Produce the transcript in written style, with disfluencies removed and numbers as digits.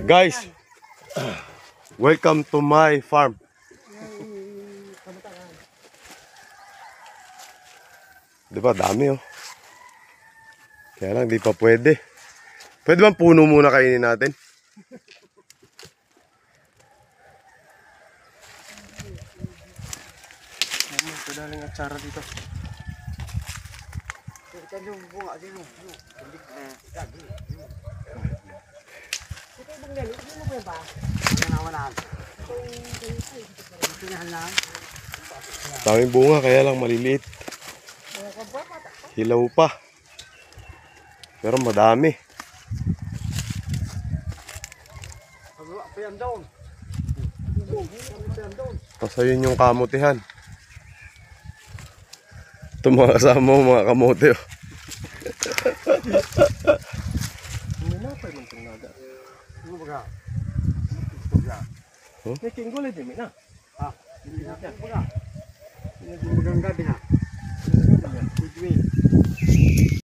Guys, welcome to my farm. Diba, dami oh. Kaya lang, di pa pwede. Pwede bang puno muna kainin natin? Padaling atsara dito. Daming bunga, kaya lang maliliit. Hilaw pa. Pero madami. Tapos ayun yung kamutihan. Ito mga kasama mo, mga kamote oh. May kinggol eh, di na. Ha? Hindi na. Maganda din ha.